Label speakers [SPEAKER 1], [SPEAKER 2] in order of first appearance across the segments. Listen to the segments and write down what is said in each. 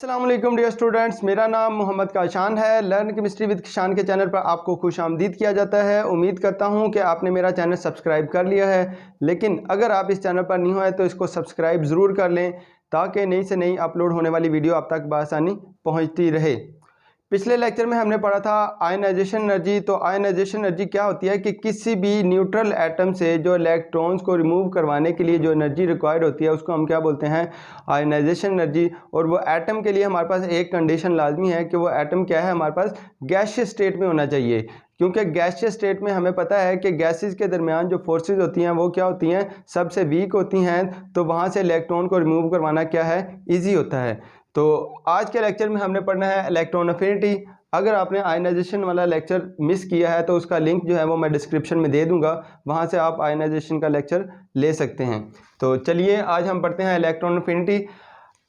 [SPEAKER 1] अस्सलाम वालेकुम dear students, मेरा नाम मोहम्मद काशान है। लर्न केमिस्ट्री विद किशान के चैनल पर आपको खुशामदीद किया जाता है। उम्मीद करता हूं कि आपने मेरा चैनल सब्सक्राइब कर लिया है, लेकिन अगर आप इस चैनल पर न्यू हैं तो इसको सब्सक्राइब ज़रूर कर लें ताकि नई से नई अपलोड होने वाली वीडियो आप तक बआसानी पहुंचती रहे। पिछले लेक्चर में हमने पढ़ा था आयनाइजेशन एनर्जी। तो आयनाइजेशन एनर्जी क्या होती है कि किसी भी न्यूट्रल एटम से जो इलेक्ट्रॉन्स को रिमूव करवाने के लिए जो एनर्जी रिक्वायर्ड होती है उसको हम क्या बोलते हैं, आयनाइजेशन एनर्जी। और वो एटम के लिए हमारे पास एक कंडीशन लाजमी है कि वो एटम क्या है, हमारे पास गैसियस स्टेट में होना चाहिए, क्योंकि गैसियस स्टेट में हमें पता है कि गैसेस के दरमियान जो फोर्सेस होती हैं वो क्या होती हैं, सबसे वीक होती हैं। तो वहाँ से इलेक्ट्रॉन को रिमूव करवाना क्या है, ईजी होता है। तो आज के लेक्चर में हमने पढ़ना है इलेक्ट्रॉन अफिनिटी। अगर आपने आयनाइजेशन वाला लेक्चर मिस किया है तो उसका लिंक जो है वो मैं डिस्क्रिप्शन में दे दूंगा, वहाँ से आप आयनाइजेशन का लेक्चर ले सकते हैं। तो चलिए आज हम पढ़ते हैं electron affinity.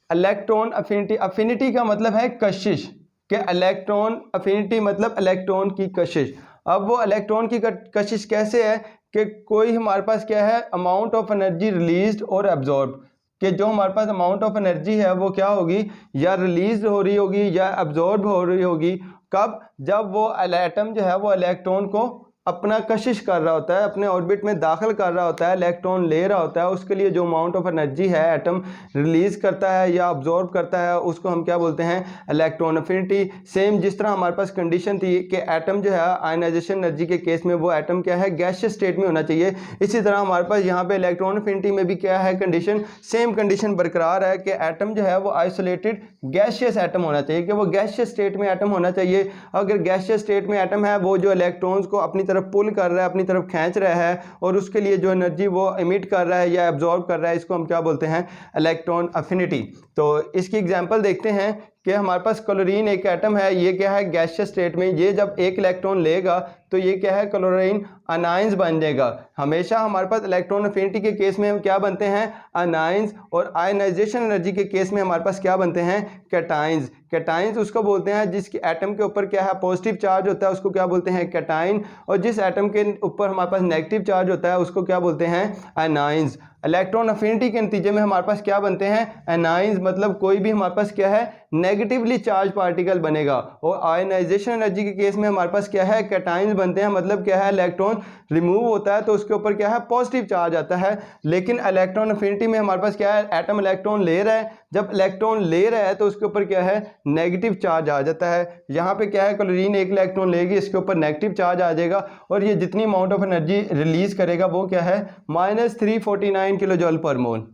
[SPEAKER 1] Electron affinity, affinity का मतलब है कशिश, कि इलेक्ट्रॉन अफिनिटी मतलब इलेक्ट्रॉन की कशिश। अब वो इलेक्ट्रॉन की कशिश कैसे है कि कोई हमारे पास क्या है, अमाउंट ऑफ एनर्जी रिलीज्ड और एब्जॉर्ब, कि जो हमारे पास अमाउंट ऑफ एनर्जी है वो क्या होगी, या रिलीज हो रही होगी या एब्जॉर्ब हो रही होगी। कब? जब वो एटम जो है वो इलेक्ट्रॉन को अपना कशिश कर रहा होता है, अपने ऑर्बिट में दाखिल कर रहा होता है, इलेक्ट्रॉन ले रहा होता है। उसके लिए जो अमाउंट ऑफ एनर्जी है एटम रिलीज करता है या अब्जॉर्ब करता है उसको हम क्या बोलते हैं, इलेक्ट्रॉन अफिनिटी। सेम जिस तरह हमारे पास कंडीशन थी कि एटम जो है आयनाइजेशन एनर्जी के केस में वो एटम क्या है, गैसियस स्टेट में होना चाहिए, इसी तरह हमारे पास यहाँ पे इलेक्ट्रॉन अफिनिटी में भी क्या है कंडीशन, सेम कंडीशन बरकरार है कि एटम जो है वो आइसोलेटेड गैसियस एटम होना चाहिए, कि वो गैसियस स्टेट में एटम होना चाहिए। अगर गैसियस स्टेट में एटम है वो जो इलेक्ट्रॉन्स को अपनी तरफ पुल कर रहा है, अपनी तरफ खींच रहा है, और उसके लिए जो एनर्जी वो इमिट कर रहा है या एब्जॉर्ब कर रहा है, इसको हम क्या बोलते हैं, इलेक्ट्रॉन अफिनिटी। तो इसकी एग्जांपल देखते हैं कि हमारे पास क्लोरीन एक एटम है, ये क्या है, गैसियस स्टेट में। ये जब एक इलेक्ट्रॉन लेगा तो ये क्या है, क्लोरीन अनाइंस बन जाएगा। हमेशा हमारे पास इलेक्ट्रॉन अफिनिटी के केस में हम क्या बनते हैं, अनाइंस, और आयनाइजेशन एनर्जी के केस में हमारे पास क्या बनते हैं, कैटाइंस। कैटाइंस उसको बोलते हैं जिसके एटम के ऊपर क्या है, पॉजिटिव चार्ज होता है, उसको क्या बोलते हैं, कैटाइन। और जिस एटम के ऊपर हमारे पास नेगेटिव चार्ज होता है उसको क्या बोलते हैं, एनाइंस। इलेक्ट्रॉन अफिनिटी के नतीजे में हमारे पास क्या बनते हैं, एनाइंस, मतलब कोई भी हमारे पास क्या है, नेगेटिवली चार्ज पार्टिकल बनेगा। और आयनाइजेशन एनर्जी के केस में हमारे पास क्या है, कैटाइंस बनते हैं, मतलब क्या है, इलेक्ट्रॉन रिमूव होता है तो उसके ऊपर क्या है, पॉजिटिव चार्ज आता है। लेकिन इलेक्ट्रॉन अफिनिटी में हमारे पास क्या है, एटम इलेक्ट्रॉन ले रहा है, जब इलेक्ट्रॉन ले रहा है तो उसके ऊपर क्या है, नेगेटिव चार्ज आ जाता है। यहाँ पे क्या है, क्लोरीन एक इलेक्ट्रॉन लेगी, इसके ऊपर नेगेटिव चार्ज आ जाएगा, और ये जितनी अमाउंट ऑफ एनर्जी रिलीज करेगा वो क्या है, -349 किलो जूल पर मोल।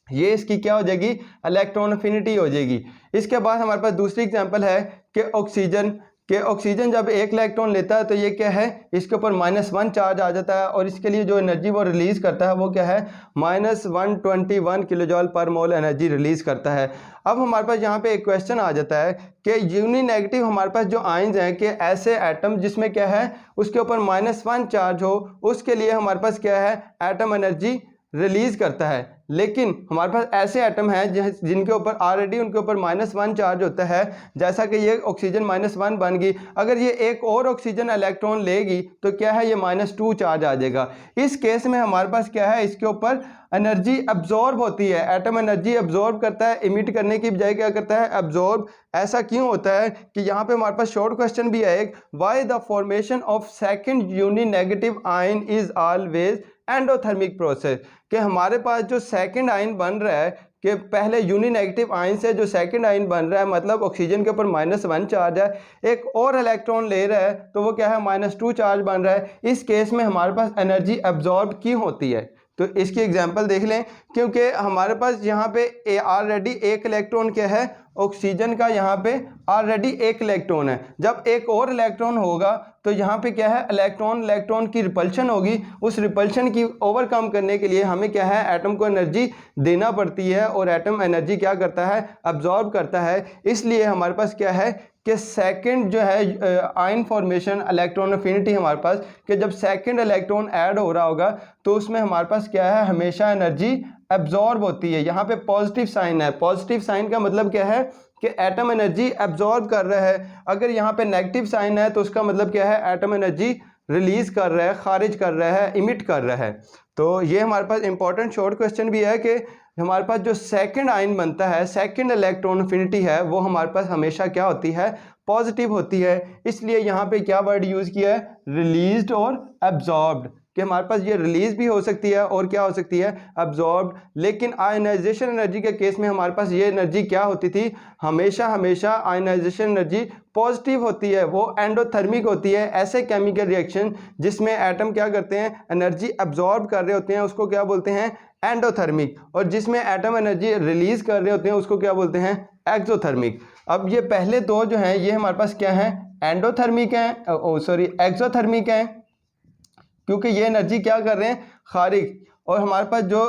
[SPEAKER 1] ये इसकी क्या हो जाएगी, इलेक्ट्रॉन अफिनिटी हो जाएगी। इसके बाद हमारे पास दूसरी एग्जांपल है कि ऑक्सीजन, के ऑक्सीजन जब एक इलेक्ट्रॉन लेता है तो ये क्या है, इसके ऊपर -1 चार्ज आ जाता है, और इसके लिए जो एनर्जी वो रिलीज करता है वो क्या है, -121 किलो जूल पर मोल एनर्जी रिलीज करता है। अब हमारे पास यहाँ पे एक क्वेश्चन आ जाता है कि यूनी नेगेटिव हमारे पास जो आयंस हैं, कि ऐसे एटम जिसमें क्या है उसके ऊपर -1 चार्ज हो, उसके लिए हमारे पास क्या है, एटम एनर्जी रिलीज करता है। लेकिन हमारे पास ऐसे एटम हैं जिनके ऊपर ऑलरेडी उनके ऊपर -1 चार्ज होता है, जैसा कि ये ऑक्सीजन -1 बन गई। अगर ये एक और ऑक्सीजन इलेक्ट्रॉन लेगी तो क्या है, ये -2 चार्ज आ जाएगा। इस केस में हमारे पास क्या है, इसके ऊपर एनर्जी अब्जॉर्ब होती है, एटम एनर्जी अब्जॉर्ब करता है, इमिट करने की बजाय क्या करता है, अब्जॉर्ब। ऐसा क्यों होता है कि यहाँ पे हमारे पास शॉर्ट क्वेश्चन भी है एक, why the formation of second uni negative ion is always endothermic process, कि हमारे पास जो सेकंड आयन बन रहा है, कि पहले यूनी नेगेटिव आयन से जो सेकंड आयन बन रहा है, मतलब ऑक्सीजन के ऊपर -1 चार्ज है, एक और इलेक्ट्रॉन ले रहा है तो वो क्या है, -2 चार्ज बन रहा है। इस केस में हमारे पास एनर्जी एब्जॉर्ब क्यों होती है, तो इसकी एग्जांपल देख लें। क्योंकि हमारे पास यहाँ पे ऑलरेडी एक इलेक्ट्रॉन क्या है, ऑक्सीजन का यहाँ पे ऑलरेडी एक इलेक्ट्रॉन है। जब एक और इलेक्ट्रॉन होगा तो यहाँ पे क्या है, इलेक्ट्रॉन की रिपल्शन होगी। उस रिपल्शन की ओवरकम करने के लिए हमें क्या है, एटम को एनर्जी देना पड़ती है, और एटम एनर्जी क्या करता है, अब्जॉर्ब करता है। इसलिए हमारे पास क्या है कि सेकंड जो है आयन फॉर्मेशन, इलेक्ट्रॉन अफिनिटी हमारे पास, कि जब सेकंड इलेक्ट्रॉन ऐड हो रहा होगा तो उसमें हमारे पास क्या है, हमेशा एनर्जी एब्जॉर्ब होती है। यहाँ पे पॉजिटिव साइन है, पॉजिटिव साइन का मतलब क्या है कि एटम एनर्जी एब्जॉर्ब कर रहा है। अगर यहाँ पे नेगेटिव साइन है तो उसका मतलब क्या है, एटम एनर्जी रिलीज कर रहा है, खारिज कर रहा है, इमिट कर रहा है। तो ये हमारे पास इंपॉर्टेंट शॉर्ट क्वेश्चन भी है कि हमारे पास जो सेकंड आयन बनता है, सेकंड इलेक्ट्रॉन अफिनिटी है, वो हमारे पास हमेशा क्या होती है, पॉजिटिव होती है। इसलिए यहाँ पे क्या वर्ड यूज़ किया है, रिलीज्ड और एब्जॉर्ब्ड, कि हमारे पास ये रिलीज भी हो सकती है और क्या हो सकती है, एब्जॉर्ब्ड। लेकिन आयनाइजेशन एनर्जी के केस में हमारे पास ये एनर्जी क्या होती थी, हमेशा हमेशा आयनाइजेशन एनर्जी पॉजिटिव होती है, वो एंडोथर्मिक होती है। ऐसे केमिकल रिएक्शन जिसमें एटम क्या करते हैं, एनर्जी एब्जॉर्ब कर रहे होते हैं, उसको क्या बोलते हैं, एंडोथर्मिक। और जिसमें एटम एनर्जी रिलीज कर रहे होते हैं उसको क्या बोलते हैं, एक्सोथर्मिक। अब ये पहले दो जो हैं ये हमारे पास क्या है, एंडोथर्मिक हैं, एक्सोथर्मिक हैं, क्योंकि ये एनर्जी क्या कर रहे हैं, खारिज। और हमारे पास जो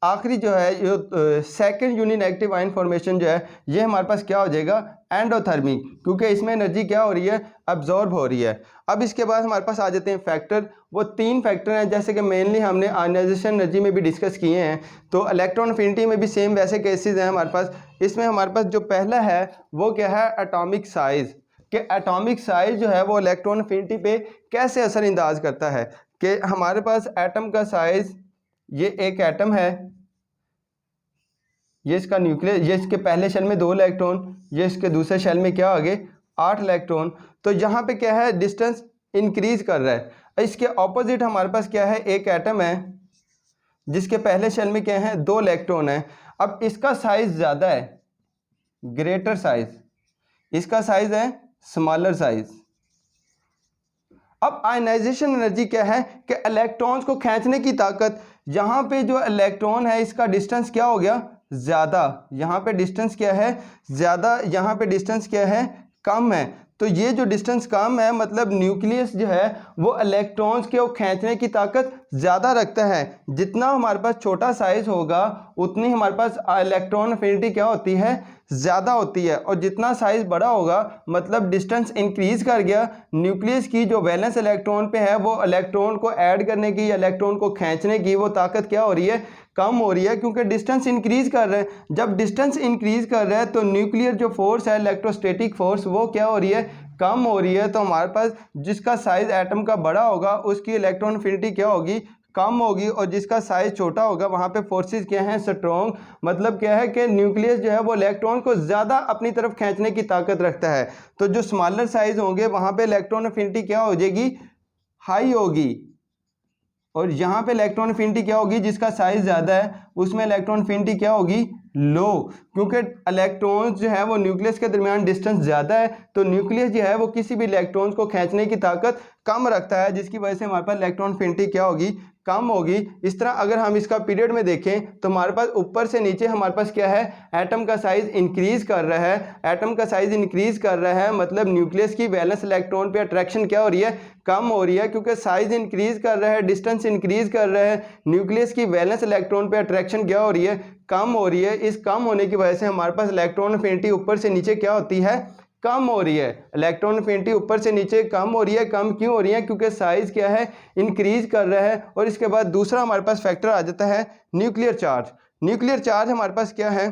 [SPEAKER 1] आखिरी जो है, जो सेकंड यूनिनेगेटिव आयन फॉर्मेशन जो है, ये हमारे पास क्या हो जाएगा, एंडोथर्मिक, क्योंकि इसमें एनर्जी क्या हो रही है, अब्जॉर्ब हो रही है। अब इसके बाद हमारे पास आ जाते हैं फैक्टर। वो 3 फैक्टर हैं, जैसे कि मेनली हमने आयनाइजेशन एनर्जी में भी डिस्कस किए हैं, तो इलेक्ट्रॉन अफिनिटी में भी सेम वैसे केसेस हैं हमारे पास। इसमें हमारे पास जो पहला है वो क्या है, एटॉमिक साइज़, कि एटॉमिक साइज़ जो है वो इलेक्ट्रॉन अफिनिटी पे कैसे असरअंदाज करता है। कि हमारे पास एटम का साइज, ये एक एटम है, ये इसका न्यूक्लियस, ये इसके पहले शेल में 2 इलेक्ट्रॉन, ये इसके दूसरे शेल में क्या आ गए, 8 इलेक्ट्रॉन। तो यहाँ पे क्या है, डिस्टेंस इंक्रीज कर रहा है। इसके ऑपोजिट हमारे पास क्या है, एक एटम है जिसके पहले शेल में क्या है, 2 इलेक्ट्रॉन है। अब इसका साइज ज़्यादा है, ग्रेटर साइज, इसका साइज है स्मॉलर साइज। अब आयनाइजेशन एनर्जी क्या है, कि इलेक्ट्रॉन्स को खींचने की ताकत, यहाँ पे जो इलेक्ट्रॉन है इसका डिस्टेंस क्या हो गया, ज़्यादा, यहाँ पे डिस्टेंस क्या है, ज़्यादा, यहाँ पे डिस्टेंस क्या है, कम है। तो ये जो डिस्टेंस कम है, मतलब न्यूक्लियस जो है वो इलेक्ट्रॉन्स के खींचने की ताकत ज़्यादा रखता है। जितना हमारे पास छोटा साइज़ होगा उतनी हमारे पास इलेक्ट्रॉन अफिनिटी क्या होती है, ज़्यादा होती है। और जितना साइज़ बड़ा होगा मतलब डिस्टेंस इंक्रीज़ कर गया, न्यूक्लियस की जो वैलेंस इलेक्ट्रॉन पे है वो इलेक्ट्रॉन को ऐड करने की, इलेक्ट्रॉन को खींचने की वो ताकत क्या हो रही है, कम हो रही है, क्योंकि डिस्टेंस इंक्रीज़ कर रहा है। जब डिस्टेंस इंक्रीज़ कर रहा है तो न्यूक्लियर जो फोर्स है, इलेक्ट्रोस्टैटिक फोर्स, वो क्या हो रही है, कम हो रही है। तो हमारे पास जिसका साइज़ एटम का बड़ा होगा उसकी इलेक्ट्रॉन अफिनिटी क्या होगी, कम होगी। और जिसका साइज़ छोटा होगा वहाँ पे फोर्सेस क्या हैं, स्ट्रॉन्ग। मतलब क्या है कि न्यूक्लियस जो है वो इलेक्ट्रॉन को ज़्यादा अपनी तरफ खींचने की ताकत रखता है। तो जो स्मॉलर साइज़ होंगे वहाँ पे इलेक्ट्रॉन अफिनिटी क्या हो जाएगी, हाई होगी। और यहाँ पे इलेक्ट्रॉन अफिनिटी क्या होगी, जिसका साइज़ ज़्यादा है उसमें इलेक्ट्रॉन अफिनिटी क्या होगी, लो, क्योंकि इलेक्ट्रॉन्स जो है वो न्यूक्लियस के दरमियान डिस्टेंस ज़्यादा है। तो न्यूक्लियस जो है वो किसी भी इलेक्ट्रॉन्स को खींचने की ताकत कम रखता है, जिसकी वजह से हमारे पास इलेक्ट्रॉन अफिनिटी क्या होगी, कम होगी। इस तरह अगर हम इसका पीरियड में देखें तो हमारे पास ऊपर से नीचे हमारे पास क्या है, एटम का साइज़ इंक्रीज़ कर रहा है। एटम का साइज़ इंक्रीज़ कर रहा है मतलब न्यूक्लियस की वैलेंस इलेक्ट्रॉन पे अट्रैक्शन क्या हो रही है, कम हो रही है, क्योंकि साइज़ इंक्रीज़ कर रहा है, डिस्टेंस इंक्रीज़ कर रहा है, न्यूक्लियस की वैलेंस इलेक्ट्रॉन पे अट्रैक्शन क्या हो रही है, कम हो रही है। इस कम होने की वजह से हमारे पास इलेक्ट्रॉन अफिनिटी ऊपर से नीचे क्या होती है, कम हो रही है। इलेक्ट्रॉन अफिनिटी ऊपर से नीचे कम हो रही है। कम क्यों हो रही है, क्योंकि साइज़ क्या है, इंक्रीज़ कर रहा है। और इसके बाद दूसरा हमारे पास फैक्टर आ जाता है न्यूक्लियर चार्ज। न्यूक्लियर चार्ज हमारे पास क्या है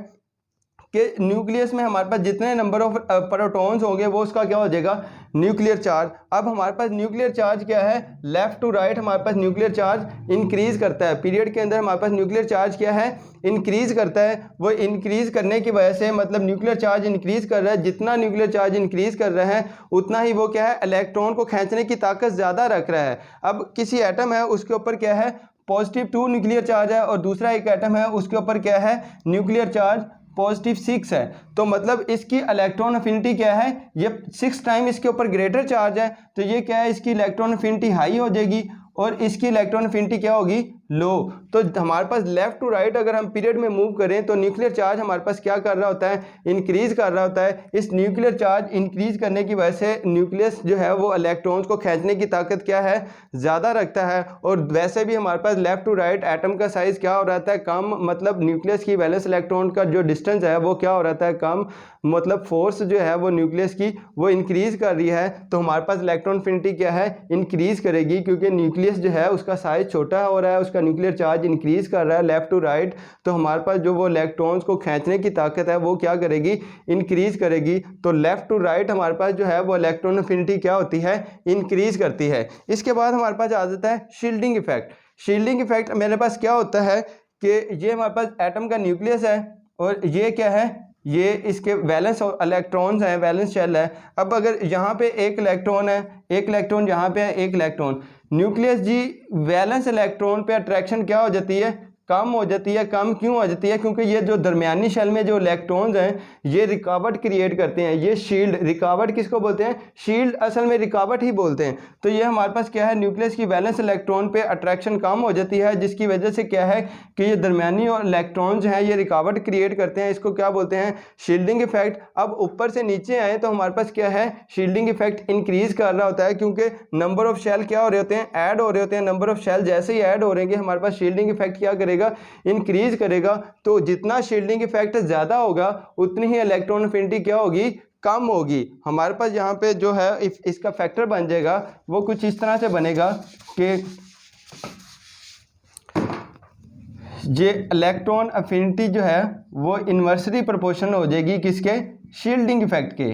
[SPEAKER 1] कि न्यूक्लियस में हमारे पास जितने नंबर ऑफ प्रोटॉन्स होंगे वो उसका क्या हो जाएगा, न्यूक्लियर चार्ज। अब हमारे पास न्यूक्लियर चार्ज क्या है, लेफ़्ट टू राइट हमारे पास न्यूक्लियर चार्ज इंक्रीज़ करता है। पीरियड के अंदर हमारे पास न्यूक्लियर चार्ज क्या है, इंक्रीज़ करता है। वो इंक्रीज़ करने की वजह से मतलब न्यूक्लियर चार्ज इंक्रीज़ कर रहा है। जितना न्यूक्लियर चार्ज इंक्रीज़ कर रहा है उतना ही वो क्या है, इलेक्ट्रॉन को खींचने की ताकत ज़्यादा रख रहा है। अब किसी एटम है उसके ऊपर क्या है, +2 न्यूक्लियर चार्ज है, और दूसरा एक एटम है उसके ऊपर क्या है, न्यूक्लियर चार्ज +6 है। तो मतलब इसकी इलेक्ट्रॉन अफिनिटी क्या है, ये 6 टाइम इसके ऊपर ग्रेटर चार्ज है। तो ये क्या है, इसकी इलेक्ट्रॉन अफिनिटी हाई हो जाएगी और इसकी इलेक्ट्रॉन अफिनिटी क्या होगी, लो। तो हमारे पास लेफ़्ट टू राइट अगर हम पीरियड में मूव करें तो न्यूक्लियर चार्ज हमारे पास क्या कर रहा होता है, इंक्रीज़ कर रहा होता है। इस न्यूक्लियर चार्ज इंक्रीज़ करने की वजह से न्यूक्लियस जो है वो इलेक्ट्रॉन्स को खींचने की ताकत क्या है, ज़्यादा रखता है। और वैसे भी हमारे पास लेफ़्ट टू राइट एटम का साइज़ क्या हो रहता है, कम। मतलब न्यूक्लियस की वैलेंस इलेक्ट्रॉन का जो डिस्टेंस है वो क्या हो रहता है, कम। मतलब फोर्स जो है वो न्यूक्लियस की वो इंक्रीज़ कर रही है। तो हमारे पास इलेक्ट्रॉन अफिनिटी क्या है, इंक्रीज़ करेगी, क्योंकि न्यूक्लियस जो है उसका साइज़ छोटा हो रहा है, उसका न्यूक्लियर चार्ज इंक्रीज़ कर रहा है लेफ़्ट टू राइट। तो हमारे पास जो वो इलेक्ट्रॉन्स को खींचने की ताकत है वो क्या करेगी, इंक्रीज़ करेगी। तो लेफ़्ट टू राइट हमारे पास जो है वो इलेक्ट्रॉन अफिनिटी क्या होती है, इंक्रीज़ करती है। इसके बाद हमारे पास आ जाता है शील्डिंग इफेक्ट। शील्डिंग इफेक्ट मेरे पास क्या होता है कि ये हमारे पास एटम का न्यूक्लियस है और ये क्या है, ये इसके वैलेंस और इलेक्ट्रॉन्स हैं, वैलेंस शेल है। अब अगर यहाँ पे एक इलेक्ट्रॉन है, एक इलेक्ट्रॉन यहाँ पे है, एक इलेक्ट्रॉन, न्यूक्लियस जी वैलेंस इलेक्ट्रॉन पे अट्रैक्शन क्या हो जाती है, कम हो जाती है। कम क्यों हो जाती है, क्योंकि ये जो दरमियानी शेल में जो इलेक्ट्रॉन्स हैं ये रिकावट क्रिएट करते हैं, ये शील्ड, रिकावट किसको बोलते हैं, शील्ड असल में रिकावट ही बोलते हैं। तो ये हमारे पास क्या है, न्यूक्लियस की वैलेंस इलेक्ट्रॉन पे अट्रैक्शन कम हो जाती है, जिसकी वजह से क्या है कि ये दरमियानी और इलेक्ट्रॉन्स हैं ये रिकावट क्रिएट करते हैं, इसको क्या बोलते हैं, शील्डिंग इफेक्ट। अब ऊपर से नीचे आए तो हमारे पास क्या है, शील्डिंग इफेक्ट इंक्रीज कर रहा होता है, क्योंकि नंबर ऑफ शेल क्या हो रहे होते हैं, ऐड हो रहे होते हैं। नंबर ऑफ शेल जैसे ही ऐड हो रहेंगे हमारे पास शील्डिंग इफेक्ट क्या करेगा, इंक्रीज करेगा। तो जितना शील्डिंग इफेक्ट ज़्यादा होगा उतनी ही इलेक्ट्रॉन एफिनिटी क्या होगी, कम होगी। हमारे पास यहाँ पे जो है इसका फैक्टर बन जाएगा वो कुछ इस तरह से बनेगा कि ये इलेक्ट्रॉन एफिनिटी जो है वो इन्वर्सली प्रोपोर्शनल हो जाएगी किसके, शील्डिंग इफेक्ट के।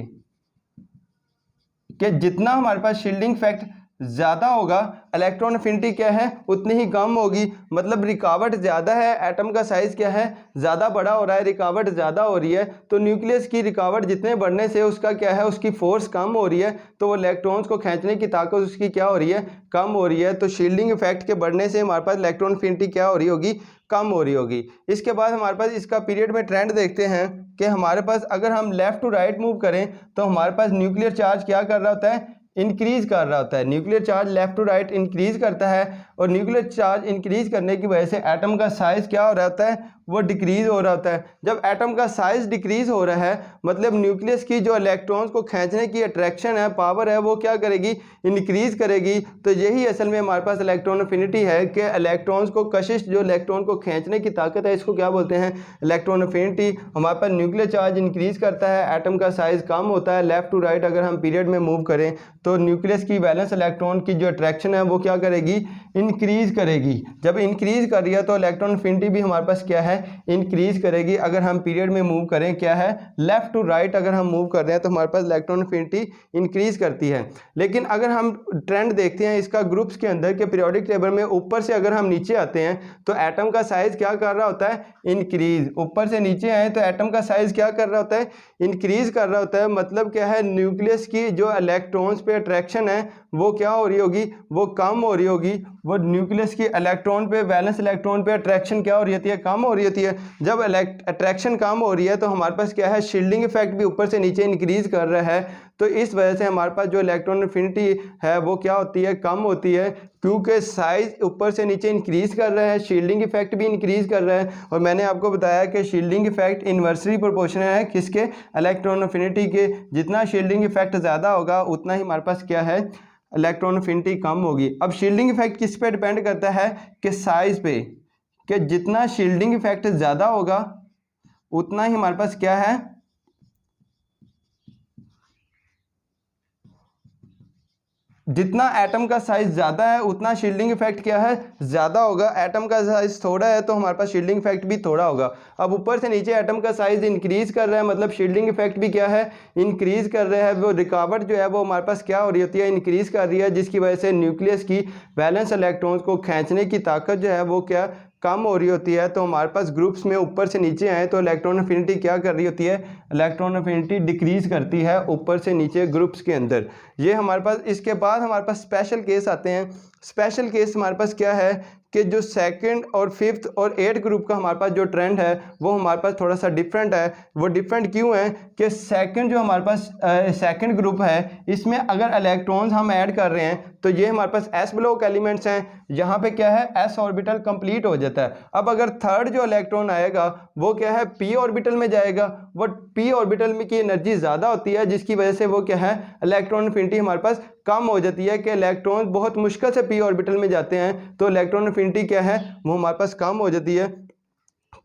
[SPEAKER 1] कि जितना हमारे पास शील्डिंग इफेक्ट ज़्यादा होगा इलेक्ट्रॉन एफिनिटी क्या है उतनी ही कम होगी। मतलब रिकावट ज़्यादा है, एटम का साइज़ क्या है, ज़्यादा बड़ा हो रहा है, रिकावट ज़्यादा हो रही है। तो न्यूक्लियस की रिकावट जितने बढ़ने से उसका क्या है, उसकी फोर्स कम हो रही है, तो वो इलेक्ट्रॉन्स को खींचने की ताकत उसकी क्या हो रही है, कम हो रही है। तो शील्डिंग इफेक्ट के बढ़ने से हमारे पास इलेक्ट्रॉन एफिनिटी क्या हो रही होगी, कम हो रही होगी। इसके बाद हमारे पास इसका पीरियड में ट्रेंड देखते हैं कि हमारे पास अगर हम लेफ़्ट टू राइट मूव करें तो हमारे पास न्यूक्लियर चार्ज क्या कर रहा होता है, इंक्रीज कर रहा होता है। Nuclear charge left to right increase करता है और न्यूक्लियर चार्ज इंक्रीज करने की वजह से एटम का साइज क्या हो रहा होता है, वो डिक्रीज हो रहा होता है। जब एटम का साइज डिक्रीज हो रहा है मतलब न्यूक्लियस की जो इलेक्ट्रॉन्स को खींचने की अट्रैक्शन है, पावर है, वो क्या करेगी, इंक्रीज करेगी। तो यही असल में हमारे पास इलेक्ट्रॉन एफिनिटी है कि इलेक्ट्रॉन्स को कशिश, जो इलेक्ट्रॉन को खींचने की ताकत है, इसको क्या बोलते हैं, इलेक्ट्रॉन एफिनिटी। हमारे पास न्यूक्लियर चार्ज इंक्रीज करता है, एटम का साइज कम होता है। लेफ्ट टू राइट अगर हम पीरियड में मूव करें तो न्यूक्लियस की वैलेंस इलेक्ट्रॉन की जो अट्रैक्शन है वो क्या करेगी, इंक्रीज करेगी। जब इंक्रीज कर रही है तो इलेक्ट्रॉन एफिनिटी भी हमारे पास क्या है, इंक्रीज करेगी। अगर हम पीरियड में मूव करें क्या है, लेफ्ट टू राइट अगर हम मूव कर रहे हैं तो हमारे पास इलेक्ट्रॉन एफिनिटी इंक्रीज करती है। लेकिन अगर हम ट्रेंड देखते हैं इसका ग्रुप्स के अंदर के पीरियोडिक टेबल में, ऊपर से अगर हम नीचे आते हैं तो एटम का साइज क्या कर रहा होता है, इंक्रीज। ऊपर से नीचे आए तो एटम का साइज क्या कर रहा होता है, इंक्रीज कर रहा होता है। मतलब क्या है, न्यूक्लियस की जो इलेक्ट्रॉन्स पे अट्रैक्शन है वो क्या हो रही होगी, वो कम हो रही होगी। वो न्यूक्लियस की इलेक्ट्रॉन पे, वैलेंस इलेक्ट्रॉन पे अट्रैक्शन क्या हो रही होती है, कम हो रही होती है। जब अट्रैक्शन कम हो रही है तो हमारे पास क्या है, शील्डिंग इफेक्ट भी ऊपर से नीचे इंक्रीज कर रहा है। तो इस वजह से हमारे पास जो इलेक्ट्रॉन एफिनिटी है वो क्या होती है, कम होती है, क्योंकि साइज ऊपर से नीचे इंक्रीज कर रहा है, शील्डिंग इफेक्ट भी इंक्रीज कर रहा है। और मैंने आपको बताया कि शील्डिंग इफेक्ट इन्वर्सली प्रोपोर्शनल है किसके, इलेक्ट्रॉन एफिनिटी के। जितना शील्डिंग इफेक्ट ज़्यादा होगा उतना ही हमारे पास क्या है, इलेक्ट्रॉन एफिनिटी कम होगी। अब शील्डिंग इफेक्ट किस पे डिपेंड करता है, कि साइज पे, कि जितना शील्डिंग इफेक्ट ज़्यादा होगा उतना ही हमारे पास क्या है, जितना एटम का साइज ज़्यादा है उतना शील्डिंग इफेक्ट क्या है, ज़्यादा होगा। एटम का साइज थोड़ा है तो हमारे पास शील्डिंग इफेक्ट भी थोड़ा होगा। अब ऊपर से नीचे एटम का साइज इंक्रीज कर रहा है, मतलब शील्डिंग इफेक्ट भी क्या है, इंक्रीज कर रहा है। वो रिकावट जो है वो हमारे पास क्या हो रही होती है, इंक्रीज कर रही है, जिसकी वजह से न्यूक्लियस की वैलेंस इलेक्ट्रॉन्स को खींचने की ताकत जो है वो क्या, कम हो रही होती है। तो हमारे पास ग्रुप्स में ऊपर से नीचे आए तो इलेक्ट्रॉन एफिनिटी क्या कर रही होती है, इलेक्ट्रॉन एफिनिटी डिक्रीज करती है ऊपर से नीचे ग्रुप्स के अंदर। ये हमारे पास, इसके बाद हमारे पास स्पेशल केस आते हैं। स्पेशल केस हमारे पास क्या है कि जो सेकंड और फिफ्थ और 8 ग्रुप का हमारे पास जो ट्रेंड है वो हमारे पास थोड़ा सा डिफरेंट है। वो डिफरेंट क्यों है कि सेकंड जो हमारे पास सेकंड ग्रुप है, इसमें अगर इलेक्ट्रॉन्स हम ऐड कर रहे हैं तो ये हमारे पास s ब्लॉक एलिमेंट्स हैं, यहाँ पे क्या है, s ऑर्बिटल कंप्लीट हो जाता है। अब अगर थर्ड जो इलेक्ट्रॉन आएगा वो क्या है, p ऑर्बिटल में जाएगा। वो p ऑर्बिटल में की एनर्जी ज़्यादा होती है, जिसकी वजह से वो क्या है, इलेक्ट्रॉन एफिनिटी हमारे पास कम हो जाती है। कि इलेक्ट्रॉन बहुत मुश्किल से p ऑर्बिटल में जाते हैं तो इलेक्ट्रॉन एफिनिटी क्या है, वो हमारे पास कम हो जाती है।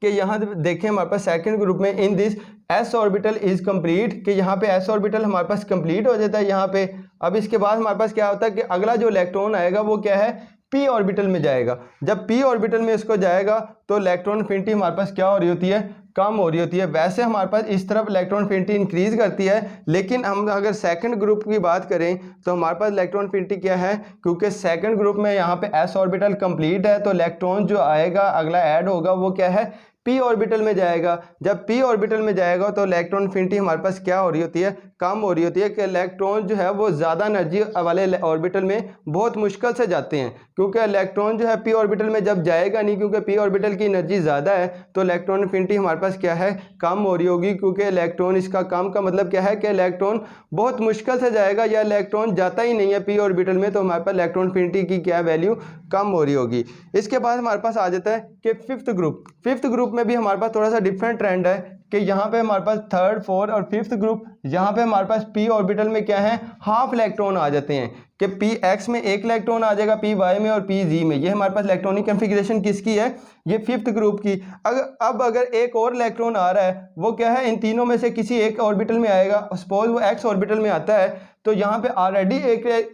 [SPEAKER 1] कि यहाँ देखें हमारे पास सेकंड ग्रुप में in this s orbital is complete, कि यहाँ पे s ऑर्बिटल हमारे पास कंप्लीट हो जाता है यहाँ पे। अब इसके बाद हमारे पास क्या होता है कि अगला जो इलेक्ट्रॉन आएगा वो क्या है, p ऑर्बिटल में जाएगा। जब p ऑर्बिटल में इसको जाएगा तो इलेक्ट्रॉन एफिनिटी हमारे पास क्या हो रही होती है, कम हो रही होती है। वैसे हमारे पास इस तरफ इलेक्ट्रॉन एफिनिटी इंक्रीज करती है, लेकिन हम अगर सेकंड ग्रुप की बात करें तो हमारे पास इलेक्ट्रॉन एफिनिटी क्या है, क्योंकि सेकंड ग्रुप में यहाँ पे s ऑर्बिटल कंप्लीट है, तो इलेक्ट्रॉन जो आएगा अगला ऐड होगा वो क्या है, p ऑर्बिटल में जाएगा। जब p ऑर्बिटल में जाएगा तो इलेक्ट्रॉन एफिनिटी हमारे पास क्या हो रही होती है, कम हो रही होती है, कि इलेक्ट्रॉन जो है वो ज़्यादा एनर्जी वाले ऑर्बिटल में बहुत मुश्किल से जाते हैं, क्योंकि इलेक्ट्रॉन जो है p ऑर्बिटल में जब जाएगा नहीं, क्योंकि p ऑर्बिटल की एनर्जी ज़्यादा है, तो इलेक्ट्रॉन एफिनिटी हमारे पास क्या है, कम हो रही होगी। क्योंकि इलेक्ट्रॉन, इसका कम का मतलब क्या है कि इलेक्ट्रॉन बहुत मुश्किल से जाएगा या इलेक्ट्रॉन जाता ही नहीं है p ऑर्बिटल में, तो हमारे पास इलेक्ट्रॉन एफिनिटी की क्या वैल्यू, कम हो रही होगी। इसके बाद हमारे पास आ जाता है कि फिफ्थ ग्रुप में भी हमारे पास थोड़ा सा डिफरेंट ट्रेंड है, कि यहाँ पे हमारे पास थर्ड, फोर्थ और फिफ्थ ग्रुप, यहाँ पे हमारे पास p ऑर्बिटल में क्या है, हाफ इलेक्ट्रॉन आ जाते हैं, कि px में एक इलेक्ट्रॉन आ जाएगा, py में और pz में। ये हमारे पास इलेक्ट्रॉनिक कॉन्फ़िगरेशन किसकी है, ये फिफ्थ ग्रुप की। अगर एक और इलेक्ट्रॉन आ रहा है, वो क्या है, इन तीनों में से किसी एक ऑर्बिटल में आएगा, सपोज वो x ऑर्बिटल में आता है, तो यहाँ पे ऑलरेडी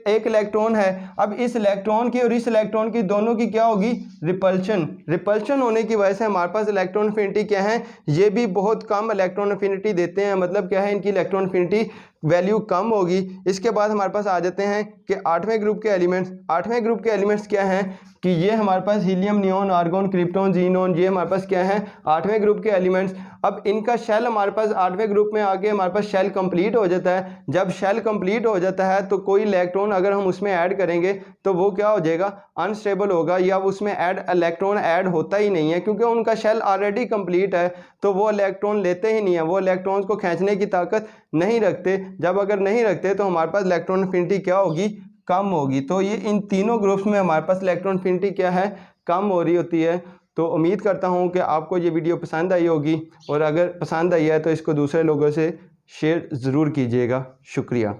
[SPEAKER 1] एक इलेक्ट्रॉन है। अब इस इलेक्ट्रॉन की और इस इलेक्ट्रॉन की दोनों की क्या होगी, रिपल्शन होने की वजह से हमारे पास इलेक्ट्रॉन एफिनिटी क्या है, ये भी बहुत कम इलेक्ट्रॉन एफिनिटी देते हैं, मतलब क्या है, इनकी इलेक्ट्रॉन एफिनिटी वैल्यू कम होगी। इसके बाद हमारे पास आ जाते हैं कि आठवें ग्रुप के एलिमेंट्स क्या हैं, कि ये हमारे पास helium, neon, argon, krypton, xenon, ये हमारे पास क्या है, आठवें ग्रुप के एलिमेंट्स। अब इनका शेल हमारे पास आठवें ग्रुप में आके हमारे पास शेल कंप्लीट हो जाता है। जब शेल कंप्लीट हो जाता है तो कोई इलेक्ट्रॉन अगर हम उसमें ऐड करेंगे तो वो क्या हो जाएगा, अनस्टेबल होगा, या उसमें इलेक्ट्रॉन ऐड होता ही नहीं है, क्योंकि उनका शेल ऑलरेडी कंप्लीट है, तो वो इलेक्ट्रॉन लेते ही नहीं है, वो इलेक्ट्रॉन्स को खींचने की ताकत नहीं रखते। जब अगर नहीं रखते तो हमारे पास इलेक्ट्रॉन एफिनिटी क्या होगी, कम होगी। तो ये इन तीनों ग्रुप्स में हमारे पास इलेक्ट्रॉन एफिनिटी क्या है, कम हो रही होती है। तो उम्मीद करता हूँ कि आपको ये वीडियो पसंद आई होगी, और अगर पसंद आई है तो इसको दूसरे लोगों से शेयर ज़रूर कीजिएगा। शुक्रिया।